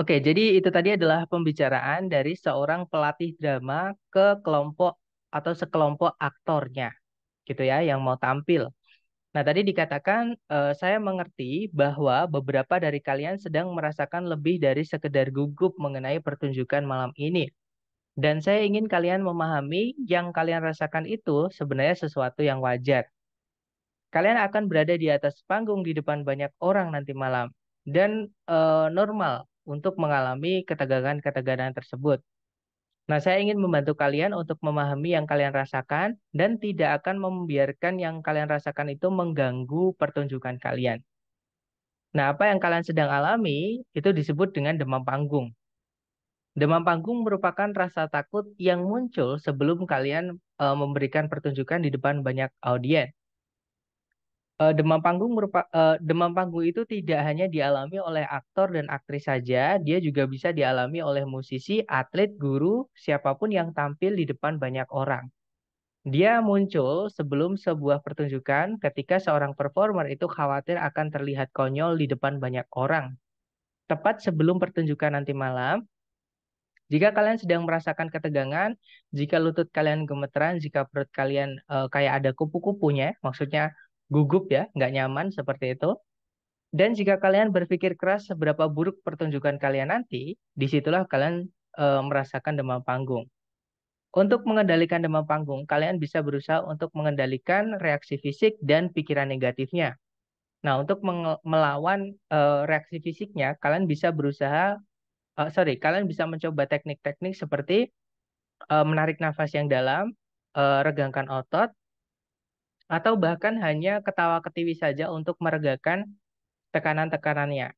Oke, jadi itu tadi adalah pembicaraan dari seorang pelatih drama ke kelompok atau sekelompok aktornya, gitu ya, yang mau tampil. Nah, tadi dikatakan saya mengerti bahwa beberapa dari kalian sedang merasakan lebih dari sekedar gugup mengenai pertunjukan malam ini. Dan saya ingin kalian memahami yang kalian rasakan itu sebenarnya sesuatu yang wajar. Kalian akan berada di atas panggung di depan banyak orang nanti malam. Dan normal untuk mengalami ketegangan-ketegangan tersebut. Nah, saya ingin membantu kalian untuk memahami yang kalian rasakan dan tidak akan membiarkan yang kalian rasakan itu mengganggu pertunjukan kalian. Nah, apa yang kalian sedang alami itu disebut dengan demam panggung. Demam panggung merupakan rasa takut yang muncul sebelum kalian memberikan pertunjukan di depan banyak audiens. Demam panggung itu tidak hanya dialami oleh aktor dan aktris saja, dia juga bisa dialami oleh musisi, atlet, guru, siapapun yang tampil di depan banyak orang. Dia muncul sebelum sebuah pertunjukan ketika seorang performer itu khawatir akan terlihat konyol di depan banyak orang. Tepat sebelum pertunjukan nanti malam, jika kalian sedang merasakan ketegangan, jika lutut kalian gemeteran, jika perut kalian kayak ada kupu-kupunya, maksudnya gugup ya, nggak nyaman seperti itu. Dan jika kalian berpikir keras seberapa buruk pertunjukan kalian nanti, disitulah kalian merasakan demam panggung. Untuk mengendalikan demam panggung, kalian bisa berusaha untuk mengendalikan reaksi fisik dan pikiran negatifnya. Nah, untuk melawan reaksi fisiknya, kalian bisa kalian bisa mencoba teknik-teknik seperti menarik nafas yang dalam, regangkan otot, atau bahkan hanya ketawa ketiwi saja untuk meregakan tekanan-tekanannya.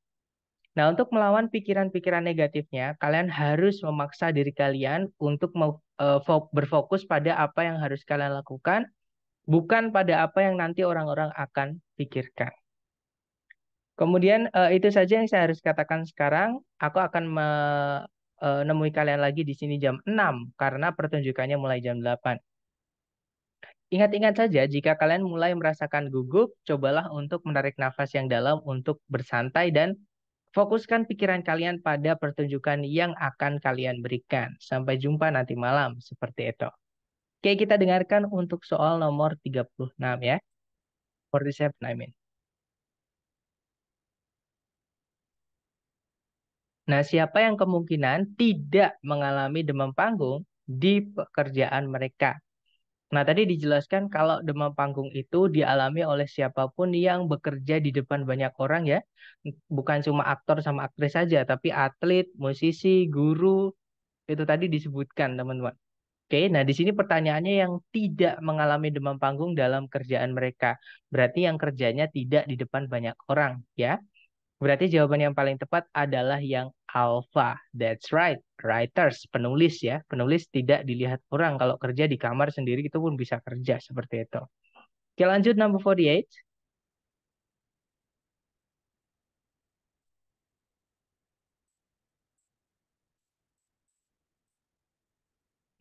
Nah, untuk melawan pikiran-pikiran negatifnya, kalian harus memaksa diri kalian untuk berfokus pada apa yang harus kalian lakukan, bukan pada apa yang nanti orang-orang akan pikirkan. Kemudian itu saja yang saya harus katakan sekarang. Aku akan menemui kalian lagi di sini jam 6 karena pertunjukannya mulai jam 8. Ingat-ingat saja, jika kalian mulai merasakan gugup, cobalah untuk menarik nafas yang dalam untuk bersantai dan fokuskan pikiran kalian pada pertunjukan yang akan kalian berikan. Sampai jumpa nanti malam, seperti itu. Oke, kita dengarkan untuk soal nomor 36 ya. 47, I mean. Nah, siapa yang kemungkinan tidak mengalami demam panggung di pekerjaan mereka? Nah, tadi dijelaskan kalau demam panggung itu dialami oleh siapapun yang bekerja di depan banyak orang ya. Bukan cuma aktor sama aktris saja, tapi atlet, musisi, guru, itu tadi disebutkan, teman-teman. Oke, nah di sini pertanyaannya yang tidak mengalami demam panggung dalam kerjaan mereka. Berarti yang kerjanya tidak di depan banyak orang, ya. Berarti jawaban yang paling tepat adalah yang alpha. That's right. Writers, penulis ya. Penulis tidak dilihat orang. Kalau kerja di kamar sendiri itu pun bisa kerja seperti itu. Oke, lanjut number 48.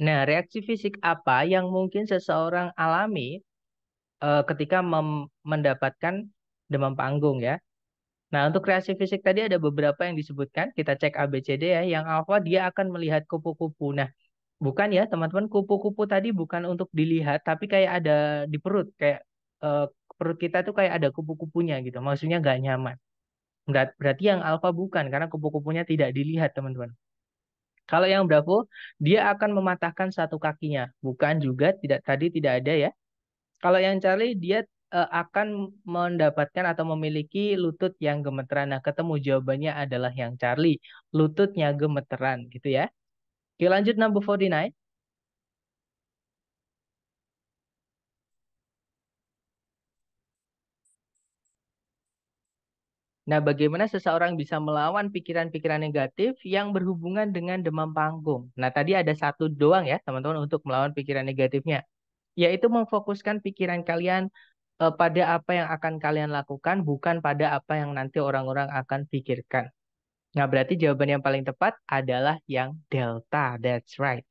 Nah, reaksi fisik apa yang mungkin seseorang alami ketika mendapatkan demam panggung ya? Nah, untuk reaksi fisik tadi ada beberapa yang disebutkan. Kita cek A, B, C, D ya. Yang alfa dia akan melihat kupu-kupu. Nah, bukan ya, teman-teman. Kupu-kupu tadi bukan untuk dilihat, tapi kayak ada di perut. Kayak eh, perut kita tuh kayak ada kupu-kupunya gitu. Maksudnya nggak nyaman. Berarti yang alfa bukan, karena kupu-kupunya tidak dilihat, teman-teman. Kalau yang Bravo, dia akan mematahkan satu kakinya. Bukan juga, tidak ada ya. Kalau yang Charlie, dia akan mendapatkan atau memiliki lutut yang gemeteran. Nah, ketemu jawabannya adalah yang Charlie. Lututnya gemeteran, gitu ya. Oke, lanjut number 49. Nah, bagaimana seseorang bisa melawan pikiran-pikiran negatif yang berhubungan dengan demam panggung? Nah, tadi ada satu doang ya, teman-teman, untuk melawan pikiran negatifnya. Yaitu memfokuskan pikiran kalian pada apa yang akan kalian lakukan, bukan pada apa yang nanti orang-orang akan pikirkan. Nah, berarti jawaban yang paling tepat adalah yang delta. That's right.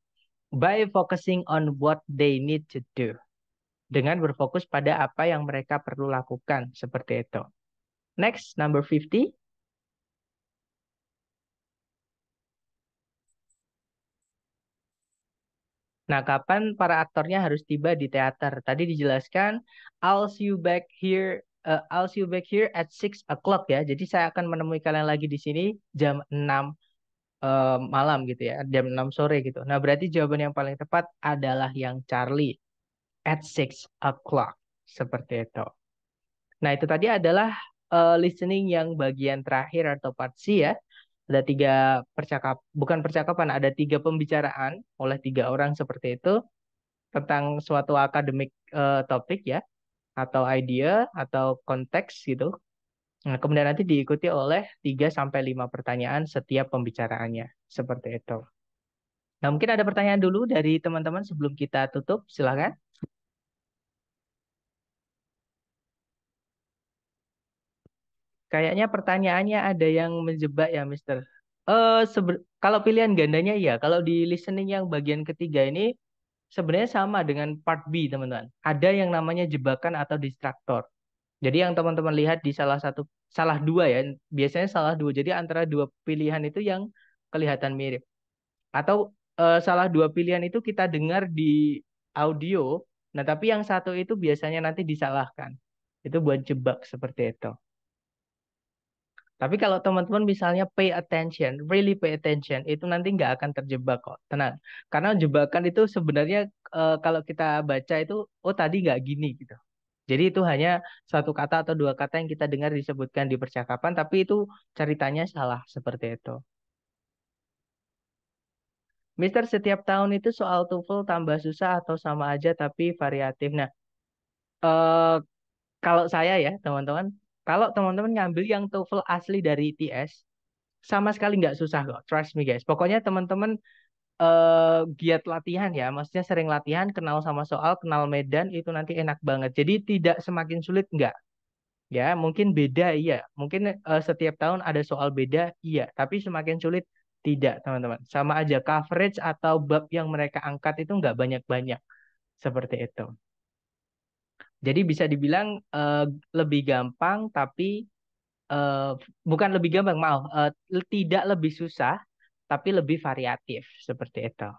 By focusing on what they need to do. Dengan berfokus pada apa yang mereka perlu lakukan. Seperti itu. Next, number 50. Nah, kapan para aktornya harus tiba di teater? Tadi dijelaskan, I'll see you back here at 6 o'clock ya. Jadi saya akan menemui kalian lagi di sini jam 6 malam gitu ya, jam 6 sore gitu. Nah, berarti jawaban yang paling tepat adalah yang Charlie, at 6 o'clock. Seperti itu. Nah, itu tadi adalah listening yang bagian terakhir atau part C ya. Ada bukan percakapan, ada 3 pembicaraan oleh 3 orang seperti itu tentang suatu akademik topik ya, atau idea, atau konteks gitu. Nah, kemudian nanti diikuti oleh 3 sampai 5 pertanyaan setiap pembicaraannya. Seperti itu. Nah, mungkin ada pertanyaan dulu dari teman-teman sebelum kita tutup. Silakan. Kayaknya pertanyaannya ada yang menjebak ya, Mister. Kalau pilihan gandanya ya, kalau di listening yang bagian ketiga ini sebenarnya sama dengan part B, teman-teman. Ada yang namanya jebakan atau distraktor. Jadi yang teman-teman lihat di salah dua ya, biasanya salah dua. Jadi antara dua pilihan itu yang kelihatan mirip. Atau salah dua pilihan itu kita dengar di audio, nah tapi yang satu itu biasanya nanti disalahkan. Itu buat jebak seperti itu. Tapi kalau teman-teman misalnya pay attention, really pay attention, itu nanti nggak akan terjebak kok, tenang. Karena jebakan itu sebenarnya kalau kita baca itu, oh tadi nggak gini gitu. Jadi itu hanya satu kata atau 2 kata yang kita dengar disebutkan di percakapan, tapi itu ceritanya salah seperti itu. Mister, setiap tahun itu soal TOEFL tambah susah atau sama aja tapi variatif. Nah, eh, kalau saya ya teman-teman, kalau teman-teman ngambil yang TOEFL asli dari ITS, sama sekali nggak susah kok. Trust me guys. Pokoknya teman-teman giat latihan ya, maksudnya sering latihan, kenal sama soal, kenal medan, itu nanti enak banget. Jadi tidak semakin sulit nggak. Ya, mungkin beda iya. Mungkin setiap tahun ada soal beda iya. Tapi semakin sulit tidak, teman-teman. Sama aja coverage atau bab yang mereka angkat itu nggak banyak-banyak. Seperti itu. Jadi bisa dibilang lebih gampang, tapi eh, bukan lebih gampang, maaf. Tidak lebih susah, tapi lebih variatif. Seperti itu.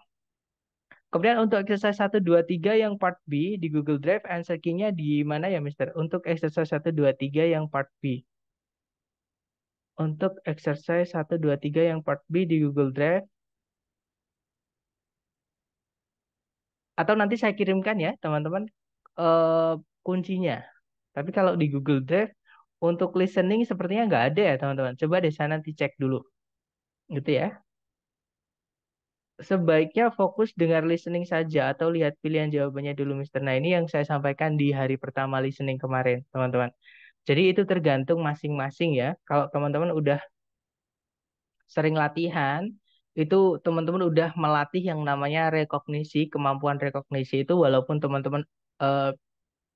Kemudian untuk exercise 1, 2, 3 yang part B di Google Drive, answer key-nya di mana ya, Mister? Untuk exercise 1, 2, 3 yang part B. Untuk exercise 1, 2, 3 yang part B di Google Drive. Atau nanti saya kirimkan ya, teman-teman, eh, kuncinya. Tapi kalau di Google Drive, untuk listening sepertinya nggak ada ya, teman-teman. Coba deh saya nanti cek dulu. Gitu ya. Sebaiknya fokus dengar listening saja atau lihat pilihan jawabannya dulu, Mister. Nah, ini yang saya sampaikan di hari pertama listening kemarin, teman-teman. Jadi itu tergantung masing-masing ya. Kalau teman-teman udah sering latihan, itu teman-teman udah melatih yang namanya rekognisi, kemampuan rekognisi itu walaupun teman-teman eh,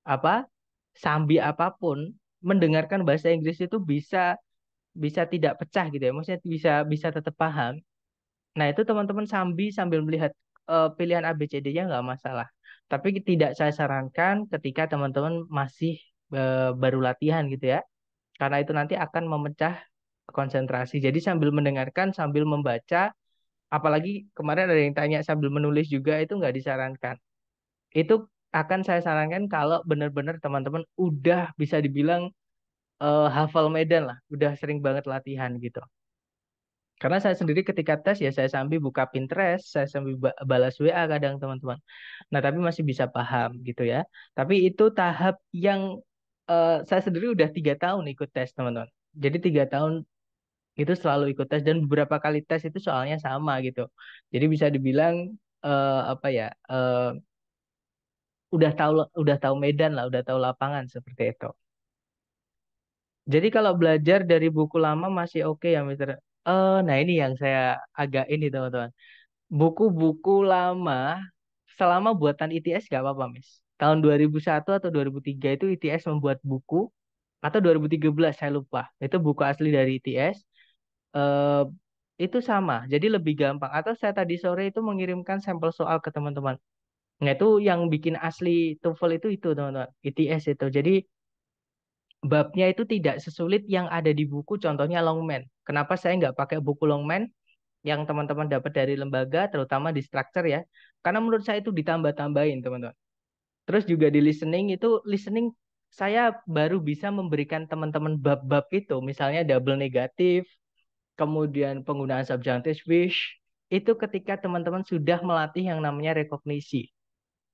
apa sambi apapun mendengarkan bahasa Inggris itu bisa bisa tidak pecah gitu ya. Maksudnya bisa bisa tetap paham. Nah, itu teman-teman sambi sambil melihat pilihan ABCD-nya nggak masalah. Tapi tidak saya sarankan ketika teman-teman masih baru latihan gitu ya. Karena itu nanti akan memecah konsentrasi. Jadi sambil mendengarkan, sambil membaca, apalagi kemarin ada yang tanya sambil menulis juga itu nggak disarankan. Itu akan saya sarankan kalau benar-benar teman-teman udah bisa dibilang hafal medan lah, udah sering banget latihan gitu. Karena saya sendiri ketika tes ya saya sambil buka Pinterest, saya sambil balas WA kadang teman-teman. Nah, tapi masih bisa paham gitu ya. Tapi itu tahap yang saya sendiri udah 3 tahun ikut tes teman-teman. Jadi 3 tahun itu selalu ikut tes dan beberapa kali tes itu soalnya sama gitu. Jadi bisa dibilang apa ya udah tahu medan lah, udah tahu lapangan seperti itu. Jadi kalau belajar dari buku lama masih oke ya, Mister. Nah ini yang saya agak ini teman-teman. Buku-buku lama selama buatan ITS nggak apa-apa, Miss. Tahun 2001 atau 2003 itu ITS membuat buku atau 2013 saya lupa. Itu buku asli dari ITS. eh, itu sama, jadi lebih gampang. Atau saya tadi sore itu mengirimkan sampel soal ke teman-teman. Nah itu yang bikin asli TOEFL itu teman-teman, ITS itu. Jadi babnya itu tidak sesulit yang ada di buku, contohnya Longman. Kenapa saya nggak pakai buku Longman yang teman-teman dapat dari lembaga, terutama di structure ya? Karena menurut saya itu ditambah-tambahin, teman-teman. Terus juga di listening itu, listening saya baru bisa memberikan teman-teman bab-bab itu, misalnya double negatif, kemudian penggunaan subjunctive wish, itu ketika teman-teman sudah melatih yang namanya rekognisi.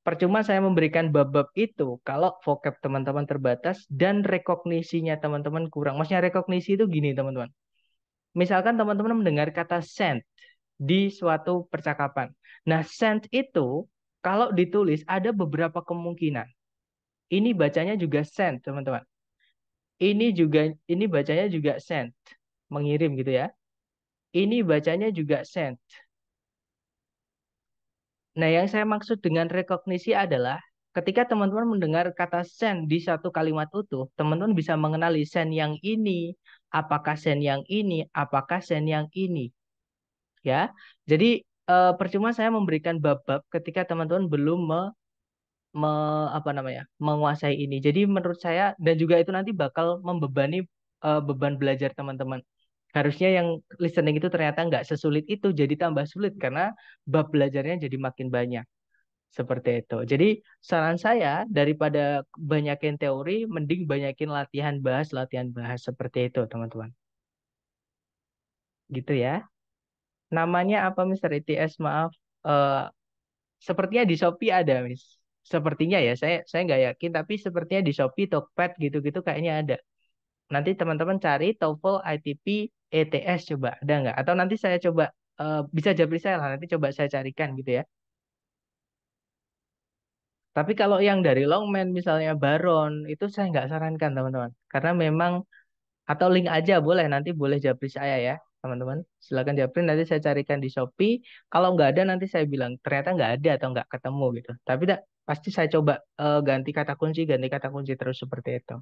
Percuma saya memberikan bab-bab itu kalau vocab teman-teman terbatas dan rekognisinya teman-teman kurang. Maksudnya rekognisi itu gini, teman-teman. Misalkan teman-teman mendengar kata send di suatu percakapan. Nah, send itu kalau ditulis ada beberapa kemungkinan. Ini bacanya juga send, teman-teman. Ini bacanya juga send, mengirim gitu ya. Ini bacanya juga send. Nah, yang saya maksud dengan rekognisi adalah ketika teman-teman mendengar kata send di satu kalimat utuh, teman-teman bisa mengenali send yang ini, apakah send yang ini, apakah send yang ini, ya. Jadi percuma saya memberikan bab-bab ketika teman-teman belum apa namanya menguasai ini. Jadi menurut saya dan juga itu nanti bakal membebani beban belajar teman-teman. Harusnya yang listening itu ternyata nggak sesulit itu, jadi tambah sulit karena bab belajarnya jadi makin banyak. Seperti itu. Jadi saran saya daripada banyakin teori, mending banyakin latihan bahas seperti itu, teman-teman. Gitu ya. Namanya apa, Mister ITS? Maaf. Eh, Sepertinya di Shopee ada, Miss. Sepertinya ya, saya nggak yakin, tapi sepertinya di Shopee, Tokped gitu-gitu kayaknya ada. Nanti teman-teman cari TOEFL ITP ETS coba, ada nggak? Atau nanti saya coba bisa japri saya lah, nanti coba saya carikan gitu ya. Tapi kalau yang dari Longman misalnya Baron itu saya nggak sarankan teman-teman, karena memang atau link aja boleh nanti boleh japri saya ya teman-teman. Silakan japri nanti saya carikan di Shopee. Kalau nggak ada nanti saya bilang ternyata nggak ada atau nggak ketemu gitu. Tapi pasti saya coba ganti kata kunci terus seperti itu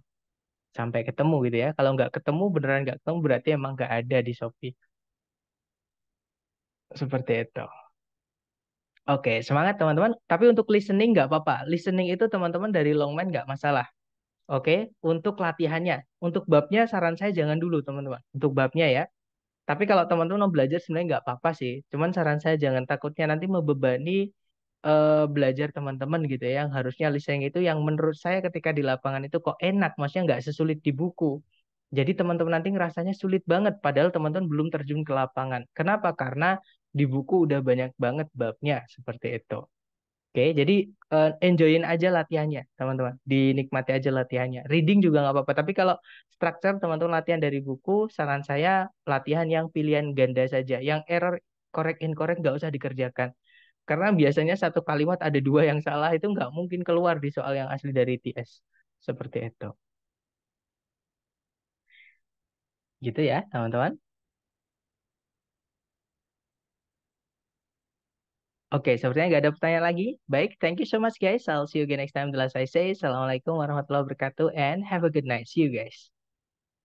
sampai ketemu gitu ya. Kalau nggak ketemu beneran nggak ketemu berarti emang nggak ada di Shopee seperti itu. Oke, semangat teman-teman. Tapi untuk listening nggak apa-apa. Listening itu teman-teman dari Longman nggak masalah. Oke, untuk latihannya, untuk babnya saran saya jangan dulu teman-teman. Untuk babnya ya. Tapi kalau teman-teman mau belajar sebenarnya nggak apa-apa sih. Cuman saran saya jangan takutnya nanti membebani belajar teman-teman gitu ya. Yang harusnya listening itu yang menurut saya ketika di lapangan itu kok enak. Maksudnya nggak sesulit di buku. Jadi teman-teman nanti ngerasanya sulit banget. Padahal teman-teman belum terjun ke lapangan. Kenapa? Karena di buku udah banyak banget babnya seperti itu. Oke, jadi enjoyin aja latihannya, teman-teman. Dinikmati aja latihannya. Reading juga nggak apa-apa. Tapi kalau structure teman-teman latihan dari buku, saran saya latihan yang pilihan ganda saja. Yang error, correct, incorrect nggak usah dikerjakan. Karena biasanya satu kalimat ada dua yang salah, itu nggak mungkin keluar di soal yang asli dari TS. Seperti itu. Gitu ya, teman-teman. Oke, sepertinya nggak ada pertanyaan lagi. Baik, thank you so much guys. I'll see you again next time. The last I say, Assalamualaikum warahmatullahi wabarakatuh and have a good night. See you guys.